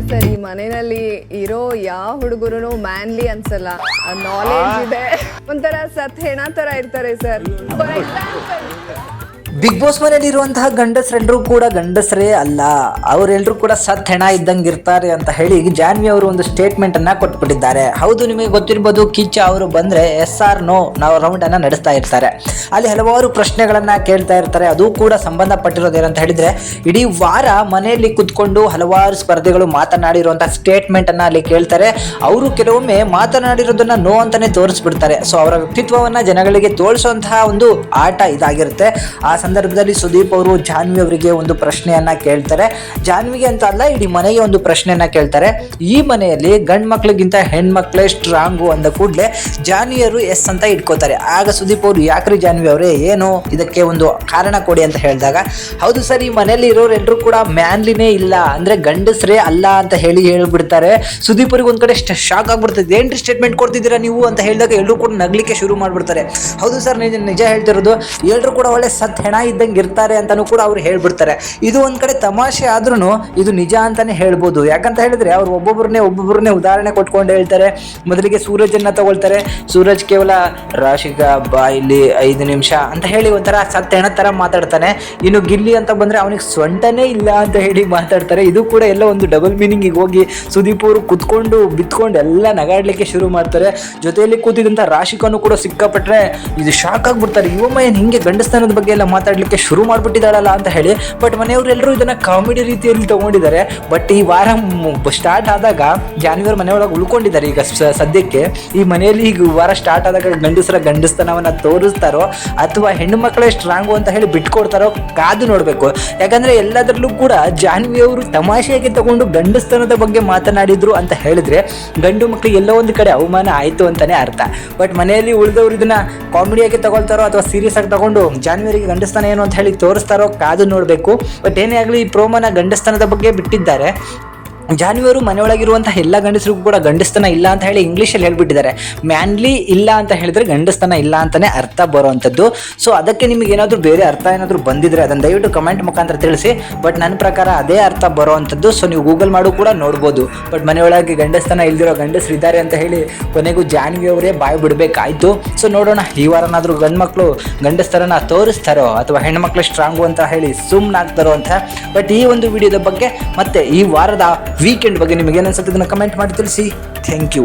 Sir, ಈ ಮನೆಯಲ್ಲಿ ಇರೋ ಯಾವ ಹುಡುಗರು ಮ್ಯಾನ್ಲಿ ಅನ್ಸಲ್ಲ. ನಾಲೆಡ್ಜ್ ಇದೆ, ಒಂಥರ ಸತ್ ಹೆಣ ತರ ಇರ್ತಾರೆ sir. For example, big boss ಮನೇಲಿ ಇರುವಂತಹ ಗಂಡಸರೆಲ್ಲರೂ ಕೂಡ ಗಂಡಸರೇ ಅಲ್ಲ, ಅವರೆಲ್ಲರೂ ಕೂಡ ಸತ್ ಹೆಣ ಇದ್ದಂಗೆ ಇರ್ತಾರೆ ಅಂತ ಹೇಳಿ ಜಾನ್ವಿ ಅವರು ಒಂದು ಸ್ಟೇಟ್ಮೆಂಟ್ ಅನ್ನ ಕೊಟ್ಬಿಟ್ಟಿದ್ದಾರೆ. ಹೌದು, ನಿಮಗೆ ಗೊತ್ತಿರ್ಬೋದು, ಕಿಚ್ಚ ಅವರು ಬಂದ್ರೆ ಎಸ್ ಆರ್ ನೋ ನಾವು ರೌಂಡ್ ಅನ್ನ ನಡೆಸ್ತಾ ಇರ್ತಾರೆ. ಅಲ್ಲಿ ಹಲವಾರು ಪ್ರಶ್ನೆಗಳನ್ನ ಕೇಳ್ತಾ ಇರ್ತಾರೆ. ಅದು ಕೂಡ ಸಂಬಂಧಪಟ್ಟಿರೋದು ಏನಂತ ಹೇಳಿದ್ರೆ, ಇಡೀ ವಾರ ಮನೆಯಲ್ಲಿ ಕುತ್ಕೊಂಡು ಹಲವಾರು ಸ್ಪರ್ಧೆಗಳು ಮಾತನಾಡಿರುವಂತಹ ಸ್ಟೇಟ್ಮೆಂಟ್ ಅನ್ನ ಅಲ್ಲಿ ಕೇಳ್ತಾರೆ. ಅವರು ಕೆಲವೊಮ್ಮೆ ಮಾತನಾಡಿರೋದನ್ನ ನೋ ಅಂತಾನೆ ತೋರಿಸ್ಬಿಡ್ತಾರೆ. ಸೊ ಅವರ ವ್ಯಕ್ತಿತ್ವವನ್ನ ಜನಗಳಿಗೆ ತೋರಿಸುವಂತಹ ಒಂದು ಆಟ ಇದಾಗಿರುತ್ತೆ. ಆ ಸಂದರ್ಭದಲ್ಲಿ ಸುದೀಪ್ ಅವರು ಜಾನ್ವಿ ಅವರಿಗೆ ಒಂದು ಪ್ರಶ್ನೆಯನ್ನ ಕೇಳ್ತಾರೆ. ಜಾನ್ವಿಗೆ ಅಂತ ಅಲ್ಲ, ಇಡೀ ಮನೆಗೆ ಒಂದು ಪ್ರಶ್ನೆಯನ್ನ ಕೇಳ್ತಾರೆ. ಈ ಮನೆಯಲ್ಲಿ ಗಂಡ್ ಮಕ್ಳಿಗಿಂತ ಹೆಣ್ಮಕ್ಳೇ ಸ್ಟ್ರಾಂಗು ಅಂದ ಕೂಡಲೇ ಜಾನ್ವಿಯರು ಎಸ್ ಅಂತ ಇಟ್ಕೋತಾರೆ. ಆಗ ಸುದೀಪ್ ಅವರು, ಯಾಕ್ರಿ ಜಾನ್ವಿ ಅವರೇ, ಏನು ಇದಕ್ಕೆ ಒಂದು ಕಾರಣ ಕೊಡಿ ಅಂತ ಹೇಳಿದಾಗ, ಹೌದು ಸರ್, ಈ ಮನೆಯಲ್ಲಿ ಇರೋರೆಲ್ಲರೂ ಕೂಡ ಮ್ಯಾನ್ಲಿನೇ ಇಲ್ಲ, ಅಂದ್ರೆ ಗಂಡಸ್ರೇ ಅಲ್ಲ ಅಂತ ಹೇಳ್ಬಿಡ್ತಾರೆ. ಸುದೀಪ್ ಅವ್ರಿಗೆ ಒಂದ್ ಕಡೆ ಶಾಕ್ ಆಗ್ಬಿಡ್ತದೆ. ಏನ್ರಿ ಸ್ಟೇಟ್ಮೆಂಟ್ ಕೊಡ್ತಿದ್ದೀರಾ ನೀವು ಅಂತ ಹೇಳಿದಾಗ ಎಲ್ಲರೂ ಕೂಡ ನಗ್ಲಿಕ್ಕೆ ಶುರು ಮಾಡ್ಬಿಡ್ತಾರೆ. ಹೌದು ಸರ್, ನಿಜ ಹೇಳ್ತಿರೋದು, ಎಲ್ಲರೂ ಕೂಡ ಒಳ್ಳೆ ಸತ್ ಹೆಣ ಇದ್ದಂಗೆ ಇರ್ತಾರೆ ಅಂತಾನು ಕೂಡ ಅವ್ರು ಹೇಳ್ಬಿಡ್ತಾರೆ. ಇದು ಒಂದ್ ಕಡೆ ತಮಾಷೆ ಆದ್ರೂ ಇದು ನಿಜ ಅಂತಾನೆ ಹೇಳ್ಬೋದು. ಯಾಕಂತ ಹೇಳಿದ್ರೆ ಅವ್ರು ಒಬ್ಬೊಬ್ಬರನ್ನೇ ಉದಾಹರಣೆ ಕೊಟ್ಕೊಂಡು ಹೇಳ್ತಾರೆ. ಮೊದಲಿಗೆ ಸೂರಜ್ ಅನ್ನ ತಗೊಳ್ತಾರೆ. ಸೂರಜ್ ಕೇವಲ ರಾಶಿಕಾ ಬಾ ಇಲ್ಲಿ 5 ನಿಮಿಷ ಅಂತ ಹೇಳಿ ಒಂಥರ ಸತ್ ಹೆಣ ತರ ಮಾತಾಡ್ತಾನೆ. ಇನ್ನು ಗಿಲ್ಲಿ ಅಂತ ಬಂದ್ರೆ ಅವನಿಗೆ ಸ್ವಂಟನೇ ಇಲ್ಲ ಅಂತ ಹೇಳಿ ಮಾತಾಡ್ತಾರೆ. ಇದು ಕೂಡ ಎಲ್ಲ ಒಂದು ಡಬಲ್ ಮೀನಿಂಗ್ ಹೋಗಿ ಸುದೀಪ್ ಅವರು ಕುತ್ಕೊಂಡು ಬಿತ್ಕೊಂಡು ಎಲ್ಲ ನಗಾಡ್ಲಿಕ್ಕೆ ಶುರು ಮಾಡ್ತಾರೆ. ಜೊತೆಯಲ್ಲಿ ಕೂತಿದಂತ ರಾಶಿಕಾನು ಕೂಡ ಸಿಕ್ಕಾಪಟ್ರೆ ಇದು ಶಾಕ್ ಆಗ್ಬಿಡ್ತಾರೆ. ಇವಮ್ಮ ಏನ್ ಹಿಂಗೆ ಗಂಡಸ್ತಾನದ ಬಗ್ಗೆ ಎಲ್ಲ ಮಾತಾಡ್ಲಿಕ್ಕೆ ಶುರು ಮಾಡ್ಬಿಟ್ಟಿದ್ದಾಳಲ್ಲ ಅಂತ ಹೇಳಿ. ಬಟ್ ಮನೆಯವರೆಲ್ಲರೂ ಇದನ್ನ ಕಾಮಿಡಿ ರೀತಿಯಲ್ಲಿ ತಗೊಂಡಿದ್ದಾರೆ. ಬಟ್ ಈ ವಾರ ಸ್ಟಾರ್ಟ್ ಆದಾಗ ಜಾನ್ವಿ ಮನೆಯೊಳಗೆ ಉಳ್ಕೊಂಡಿದ್ದಾರೆ. ಈಗ ಸದ್ಯಕ್ಕೆ ಈ ಮನೆಯಲ್ಲಿ ಈಗ ವಾರ ಸ್ಟಾರ್ಟ್ ಆದಾಗ ಗಂಡಸರ ಗಂಡಸ್ತನವನ್ನ ತೋರಿಸ್ತಾರೋ ಅಥವಾ ಹೆಣ್ಣು ಮಕ್ಕಳೇ ಸ್ಟ್ರಾಂಗು ಅಂತ ಹೇಳಿ ಬಿಟ್ಕೊಡ್ತಾರೋ ಕಾದು ನೋಡ್ಬೇಕು. ಯಾಕಂದ್ರೆ ಎಲ್ಲದರಲ್ಲೂ ಕೂಡ ಜಾನ್ವಿ ಅವರು ತಮಾಷೆಯಾಗಿ ತಗೊಂಡು ಗಂಡಸ್ತನದ ಬಗ್ಗೆ ಮಾತನಾಡಿದ್ರು ಅಂತ ಹೇಳಿದ್ರೆ ಗಂಡು ಮಕ್ಕಳಿಗೆ ಎಲ್ಲೋ ಒಂದು ಕಡೆ ಅವಮಾನ ಆಯ್ತು ಅಂತಾನೆ ಅರ್ಥ. ಬಟ್ ಮನೆಯಲ್ಲಿ ಉಳಿದವರು ಇದನ್ನ ಕಾಮಿಡಿಯಾಗಿ ತಗೊಳ್ತಾರೋ ಅಥವಾ ಸೀರಿಯಸ್ ಆಗಿ ತಗೊಂಡು ಜಾನ್ವಿಯವರಿಗೆ ಗಂಡಸ್ಥಾನ ಏನು ಅಂತ ಹೇಳಿ ತೋರಿಸ್ತಾರೋ ಕಾದು ನೋಡಬೇಕು. ಬಟ್ ಏನೇ ಆಗಲಿ, ಈ ಪ್ರೋಮೋನ ಗಂಡಸ್ಥಾನದ ಬಗ್ಗೆ ಬಿಟ್ಟಿದ್ದಾರೆ. ಜಾನ್ವಿ ಅವರು ಮನೆಯೊಳಗಿರುವಂತಹ ಎಲ್ಲ ಗಂಡಸರಿಗೂ ಕೂಡ ಗಂಡಸ್ತನ ಇಲ್ಲ ಅಂತ ಹೇಳಿ ಇಂಗ್ಲೀಷಲ್ಲಿ ಹೇಳ್ಬಿಟ್ಟಿದ್ದಾರೆ. ಮ್ಯಾನ್ಲಿ ಇಲ್ಲ ಅಂತ ಹೇಳಿದ್ರೆ ಗಂಡಸ್ತನ ಇಲ್ಲ ಅಂತಾನೆ ಅರ್ಥ ಬರುವಂಥದ್ದು. ಸೊ ಅದಕ್ಕೆ ನಿಮಗೆ ಏನಾದರೂ ಬೇರೆ ಅರ್ಥ ಏನಾದರೂ ಬಂದಿದ್ರೆ ಅದನ್ನು ದಯವಿಟ್ಟು ಕಮೆಂಟ್ ಮುಖಾಂತರ ತಿಳಿಸಿ. ಬಟ್ ನನ್ನ ಪ್ರಕಾರ ಅದೇ ಅರ್ಥ ಬರುವಂಥದ್ದು. ಸೊ ನೀವು ಗೂಗಲ್ ಮಾಡು ಕೂಡ ನೋಡ್ಬೋದು. ಬಟ್ ಮನೆಯೊಳಗೆ ಗಂಡಸ್ತನ ಇಲ್ದಿರೋ ಗಂಡಸರು ಇದ್ದಾರೆ ಅಂತ ಹೇಳಿ ಕೊನೆಗೂ ಜಾನ್ವಿ ಅವರೇ ಬಾಯಿ ಬಿಡಬೇಕಾಯ್ತು. ಸೊ ನೋಡೋಣ, ಈ ವಾರನಾದರೂ ಗಂಡು ಮಕ್ಕಳು ಗಂಡಸ್ತರನ್ನ ತೋರಿಸ್ತಾರೋ ಅಥವಾ ಹೆಣ್ಮಕ್ಳು ಸ್ಟ್ರಾಂಗು ಅಂತ ಹೇಳಿ ಸುಮ್ಮನಾಗ್ತಾರೋ ಅಂತ. ಬಟ್ ಈ ಒಂದು ವಿಡಿಯೋದ ಬಗ್ಗೆ ಮತ್ತೆ ಈ ವಾರದ ವೀಕೆಂಡ್ ಬಗ್ಗೆ ನಿಮಗೆ ಏನು ಅನ್ಸುತ್ತೆ ಅದನ್ನು ಕಮೆಂಟ್ ಮಾಡಿ ತಿಳಿಸಿ. Thank you.